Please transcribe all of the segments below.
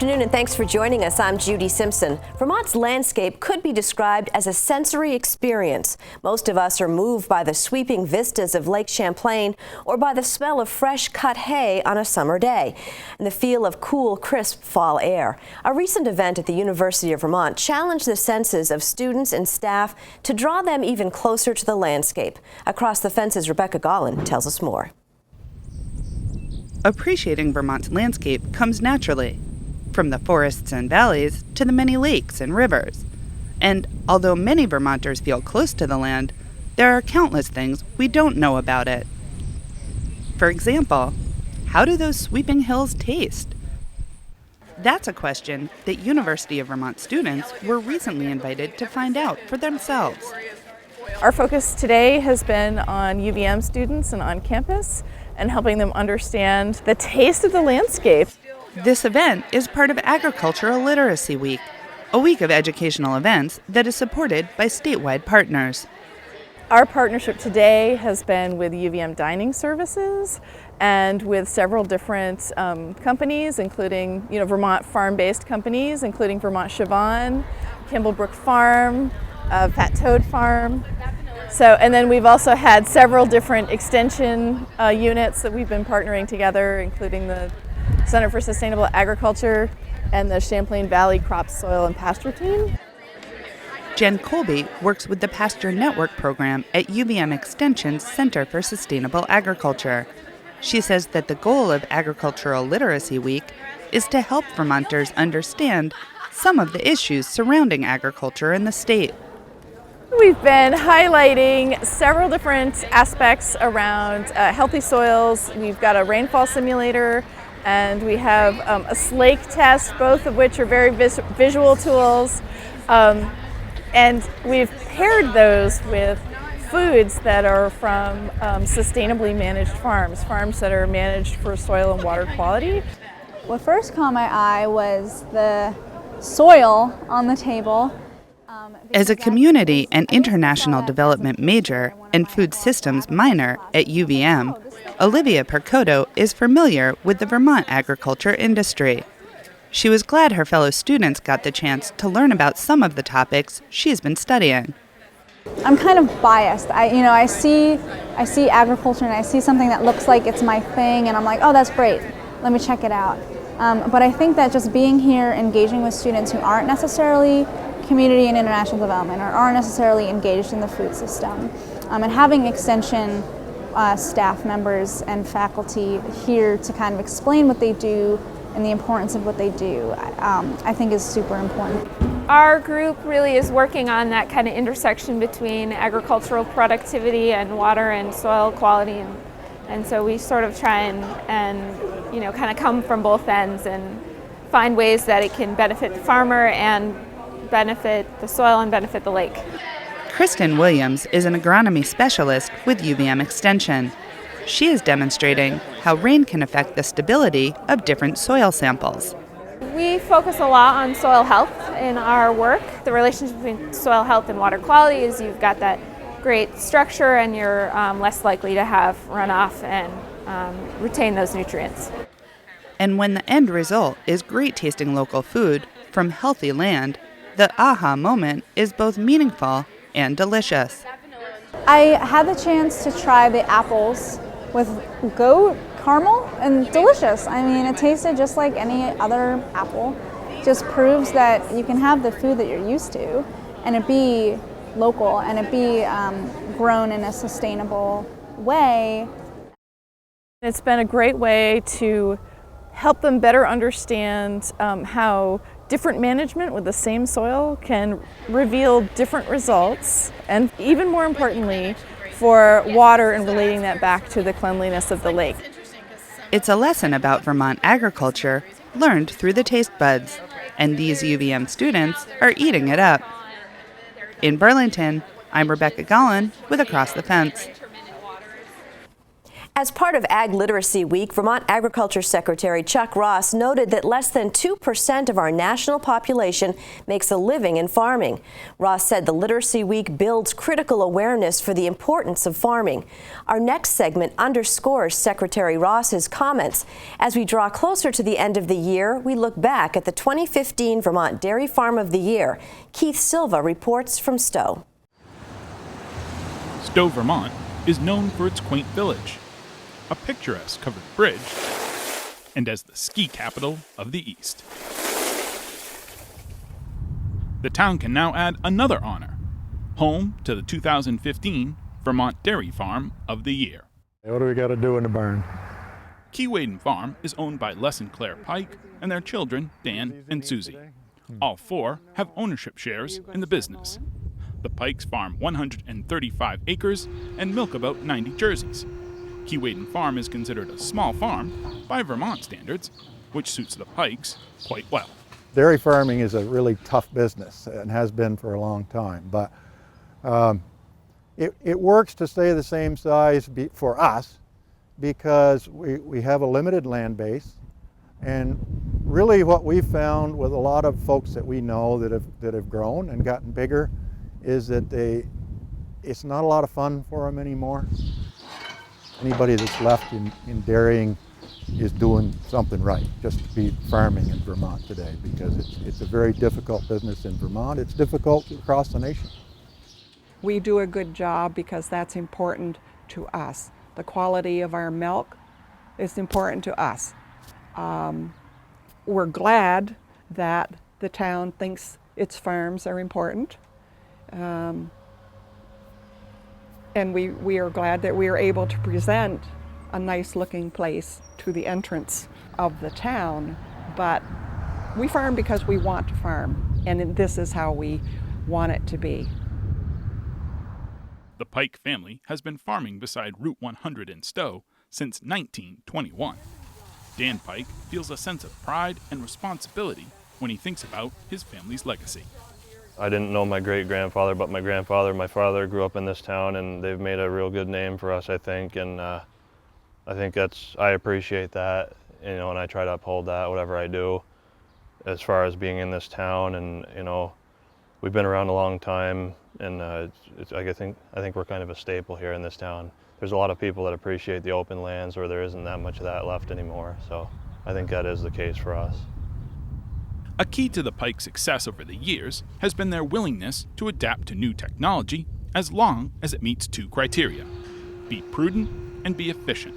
afternoon, and thanks for joining us. I'm Judy Simpson. Vermont's landscape could be described as a sensory experience. Most of us are moved by the sweeping vistas of Lake Champlain or by the smell of fresh cut hay on a summer day and the feel of cool, crisp fall air. A recent event at the University of Vermont challenged the senses of students and staff to draw them even closer to the landscape. Across the Fence's Rebecca Gollin tells us more. Appreciating Vermont's landscape comes naturally, from the forests and valleys to the many lakes and rivers. And although many Vermonters feel close to the land, there are countless things we don't know about it. For example, how do those sweeping hills taste? That's a question that University of Vermont students were recently invited to find out for themselves. Our focus today has been on UVM students and on campus and helping them understand the taste of the landscape. This event is part of Agricultural Literacy Week, a week of educational events that is supported by statewide partners. Our partnership today has been with UVM Dining Services and with several different companies, including Vermont farm-based companies, including Vermont Siobhan, Kimblebrook Farm, Fat Toad Farm. And then we've also had several different extension units that we've been partnering together, including the Center for Sustainable Agriculture and the Champlain Valley Crop, Soil, and Pasture team. Jen Colby works with the Pasture Network program at UVM Extension's Center for Sustainable Agriculture. She says that the goal of Agricultural Literacy Week is to help Vermonters understand some of the issues surrounding agriculture in the state. We've been highlighting several different aspects around healthy soils. We've got a rainfall simulator, and we have a slake test, both of which are very visual tools. And we've paired those with foods that are from sustainably managed farms that are managed for soil and water quality. What first caught my eye was the soil on the table. As a community and international development major and food systems minor at UVM, Olivia Percoto is familiar with the Vermont agriculture industry. She was glad her fellow students got the chance to learn about some of the topics she's been studying. I'm kind of biased. I see agriculture and I see something that looks like it's my thing, and I'm like, oh, that's great. Let me check it out. But I think that just being here, engaging with students who aren't necessarily community and international development or aren't necessarily engaged in the food system, and having extension staff members and faculty here to kind of explain what they do and the importance of what they do, I think is super important. Our group really is working on that kind of intersection between agricultural productivity and water and soil quality, and so we sort of try and kind of come from both ends and find ways that it can benefit the farmer and benefit the soil and benefit the lake. Kristen Williams is an agronomy specialist with UVM Extension. She is demonstrating how rain can affect the stability of different soil samples. We focus a lot on soil health in our work. The relationship between soil health and water quality is you've got that great structure and you're less likely to have runoff and retain those nutrients. And when the end result is great tasting local food from healthy land, the aha moment is both meaningful and delicious. I had the chance to try the apples with goat caramel, and delicious. I mean, it tasted just like any other apple. Just proves that you can have the food that you're used to and it be local and it be grown in a sustainable way. It's been a great way to help them better understand how different management with the same soil can reveal different results, and even more importantly, for water and relating that back to the cleanliness of the lake. It's a lesson about Vermont agriculture learned through the taste buds, and these UVM students are eating it up. In Burlington, I'm Rebecca Gollin with Across the Fence. As part of Ag Literacy Week, Vermont Agriculture Secretary Chuck Ross noted that less than 2% of our national population makes a living in farming. Ross said the Literacy Week builds critical awareness for the importance of farming. Our next segment underscores Secretary Ross's comments. As we draw closer to the end of the year, we look back at the 2015 Vermont Dairy Farm of the Year. Keith Silva reports from Stowe. Stowe, Vermont is known for its quaint village, a picturesque covered bridge, and as the ski capital of the East. The town can now add another honor, home to the 2015 Vermont Dairy Farm of the Year. What do we got to do in the barn? Keewaydin Farm is owned by Les and Claire Pike and their children, Dan and Susie. All four have ownership shares in the business. The Pikes farm 135 acres and milk about 90 jerseys. Keewaydin Farm is considered a small farm by Vermont standards, which suits the Pikes quite well. Dairy farming is a really tough business and has been for a long time, but it works to stay the same size for us because we have a limited land base, and really what we've found with a lot of folks that we know that have grown and gotten bigger is that it's not a lot of fun for them anymore. Anybody that's left in dairying is doing something right, just to be farming in Vermont today, because it's a very difficult business in Vermont. It's difficult across the nation. We do a good job because that's important to us. The quality of our milk is important to us. We're glad that the town thinks its farms are important. And we are glad that we are able to present a nice looking place to the entrance of the town, but we farm because we want to farm, and this is how we want it to be. The Pike family has been farming beside Route 100 in Stowe since 1921. Dan Pike feels a sense of pride and responsibility when he thinks about his family's legacy. I didn't know my great-grandfather, but my grandfather and my father grew up in this town, and they've made a real good name for us, I think, and I think I appreciate that, and I try to uphold that whatever I do as far as being in this town, and we've been around a long time, and I think we're kind of a staple here in this town. There's a lot of people that appreciate the open lands where there isn't that much of that left anymore, so I think that is the case for us. A key to the Pike's success over the years has been their willingness to adapt to new technology as long as it meets two criteria: be prudent and be efficient.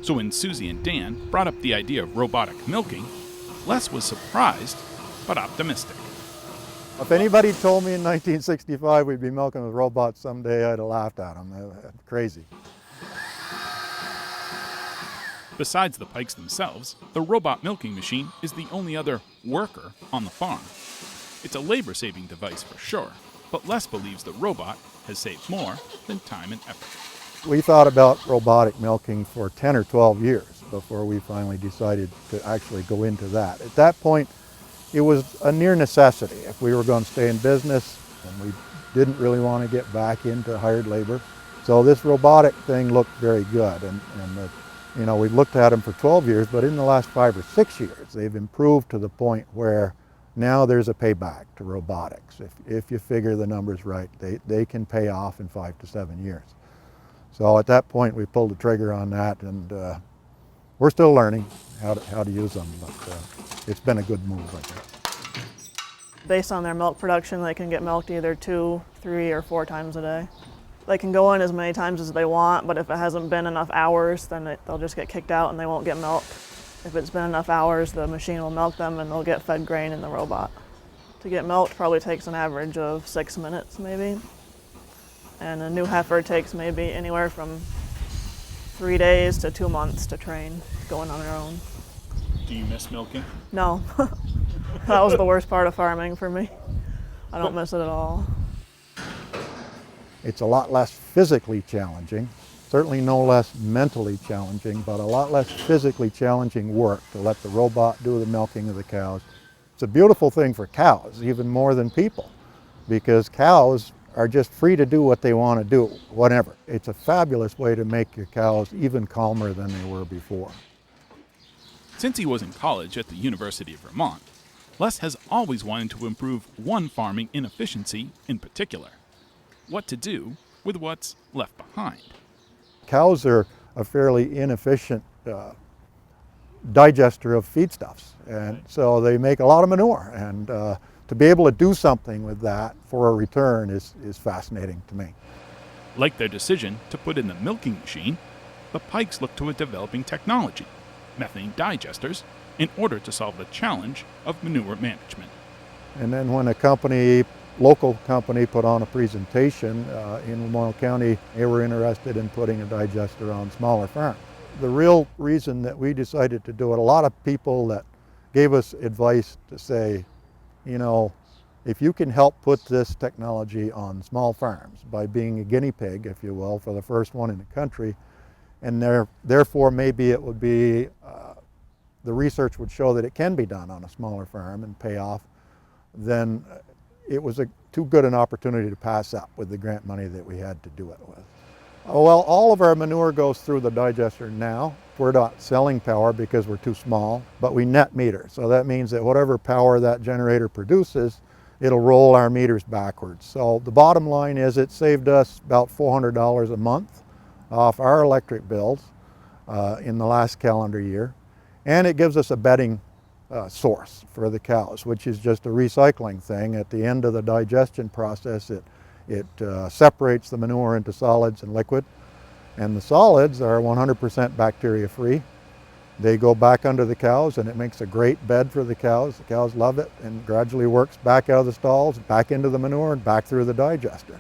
So when Susie and Dan brought up the idea of robotic milking, Les was surprised but optimistic. If anybody told me in 1965 we'd be milking with robots someday, I'd have laughed at them. They're crazy. Besides the Pikes themselves, the robot milking machine is the only other worker on the farm. It's a labor-saving device for sure, but Les believes the robot has saved more than time and effort. We thought about robotic milking for 10 or 12 years before we finally decided to actually go into that. At that point, it was a near necessity if we were going to stay in business, and we didn't really want to get back into hired labor. So this robotic thing looked very good, and we've looked at them for 12 years, but in the last 5 or 6 years, they've improved to the point where now there's a payback to robotics. If you figure the numbers right, they can pay off in 5 to 7 years. So at that point, we pulled the trigger on that, and we're still learning how to use them, but it's been a good move, I think. Based on their milk production, they can get milked either 2, 3, or 4 times a day. They can go in as many times as they want, but if it hasn't been enough hours, then they'll just get kicked out and they won't get milked. If it's been enough hours, the machine will milk them and they'll get fed grain in the robot. To get milked probably takes an average of 6 minutes maybe. And a new heifer takes maybe anywhere from 3 days to 2 months to train, going on their own. Do you miss milking? No. That was the worst part of farming for me. I don't miss it at all. It's a lot less physically challenging, certainly no less mentally challenging, but a lot less physically challenging work to let the robot do the milking of the cows. It's a beautiful thing for cows, even more than people, because cows are just free to do what they want to do, whatever. It's a fabulous way to make your cows even calmer than they were before. Since he was in college at the University of Vermont, Les has always wanted to improve one farming inefficiency in particular: what to do with what's left behind. Cows are a fairly inefficient digester of feedstuffs, and so they make a lot of manure, and to be able to do something with that for a return is fascinating to me. Like their decision to put in the milking machine, the Pikes look to a developing technology, methane digesters, in order to solve the challenge of manure management. And then when a local company put on a presentation in Lamoille County, they were interested in putting a digester on smaller farms. The real reason that we decided to do it, a lot of people that gave us advice to say, you know, if you can help put this technology on small farms by being a guinea pig, if you will, for the first one in the country, and therefore maybe it would be, the research would show that it can be done on a smaller farm and pay off, then it was too good an opportunity to pass up with the grant money that we had to do it with. Well, all of our manure goes through the digester now. We're not selling power because we're too small, but we net meter. So that means that whatever power that generator produces, it'll roll our meters backwards. So the bottom line is it saved us about $400 a month off our electric bills in the last calendar year. And it gives us a bedding source for the cows, which is just a recycling thing. At the end of the digestion process, it separates the manure into solids and liquid. And the solids are 100% bacteria-free. They go back under the cows, and it makes a great bed for the cows. The cows love it, and gradually works back out of the stalls, back into the manure, and back through the digester.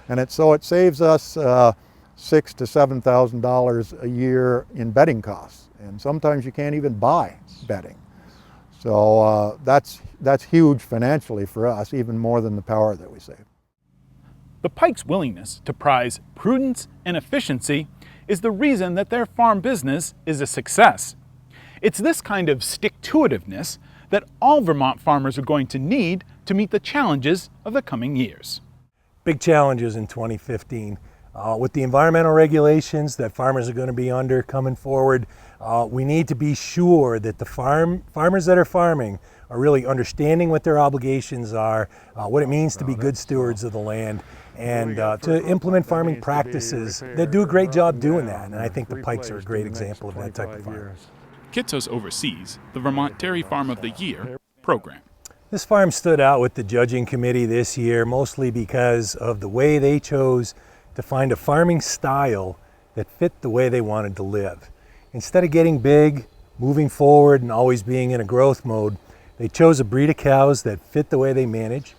And so it saves us $6,000 to $7,000 a year in bedding costs. And sometimes you can't even buy bedding. So that's huge financially for us, even more than the power that we save. The Pikes' willingness to prize prudence and efficiency is the reason that their farm business is a success. It's this kind of stick-to-itiveness that all Vermont farmers are going to need to meet the challenges of the coming years. Big challenges in 2015. With the environmental regulations that farmers are going to be under coming forward, we need to be sure that the farmers that are farming are really understanding what their obligations are, what it means to be good stewards of the land, and to implement farming practices that do a great job doing that. And I think the Pikes are a great example of that type of farm. Kitsos oversees the Vermont Dairy Farm of the Year program. This farm stood out with the judging committee this year mostly because of the way they chose to find a farming style that fit the way they wanted to live. Instead of getting big, moving forward, and always being in a growth mode, they chose a breed of cows that fit the way they manage.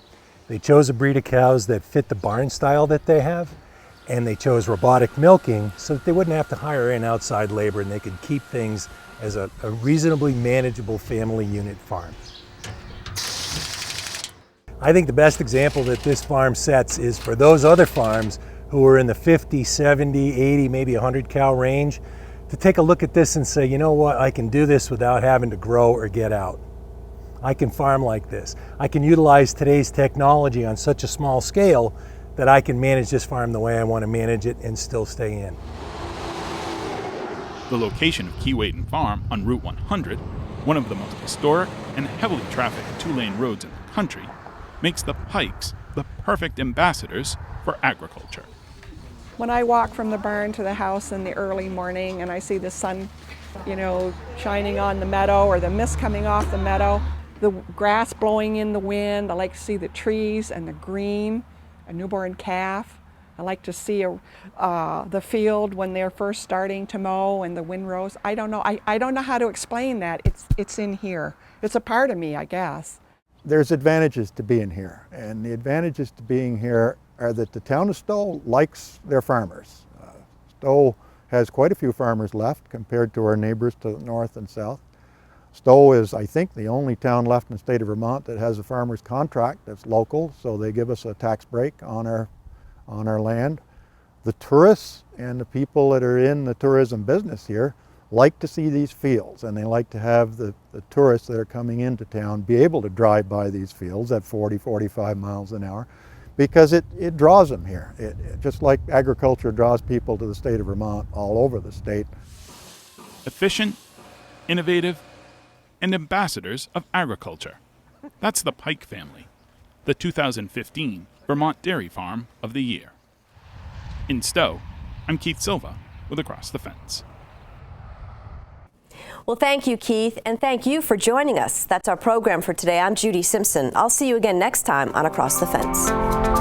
They chose a breed of cows that fit the barn style that they have, and they chose robotic milking so that they wouldn't have to hire in outside labor and they could keep things as a reasonably manageable family unit farm. I think the best example that this farm sets is for those other farms who are in the 50, 70, 80, maybe 100 cow range, to take a look at this and say, you know what, I can do this without having to grow or get out. I can farm like this. I can utilize today's technology on such a small scale that I can manage this farm the way I want to manage it and still stay in. The location of Keewaydin Farm on Route 100, one of the most historic and heavily trafficked two-lane roads in the country, makes the Pikes the perfect ambassadors for agriculture. When I walk from the barn to the house in the early morning and I see the sun, shining on the meadow or the mist coming off the meadow, the grass blowing in the wind, I like to see the trees and the green, a newborn calf. I like to see the field when they're first starting to mow and the windrows. I don't know. I don't know how to explain that. It's in here. It's a part of me, I guess. There's advantages to being here, and the advantages to being here are that the town of Stowe likes their farmers. Stowe has quite a few farmers left compared to our neighbors to the north and south. Stowe is, I think, the only town left in the state of Vermont that has a farmer's contract that's local, so they give us a tax break on our land. The tourists and the people that are in the tourism business here like to see these fields, and they like to have the tourists that are coming into town be able to drive by these fields at 40, 45 miles an hour because it draws them here. Just like agriculture draws people to the state of Vermont all over the state. Efficient, innovative, and ambassadors of agriculture. That's the Pike family, the 2015 Vermont Dairy Farm of the Year. In Stowe, I'm Keith Silva with Across the Fence. Well, thank you, Keith, and thank you for joining us. That's our program for today. I'm Judy Simpson. I'll see you again next time on Across the Fence.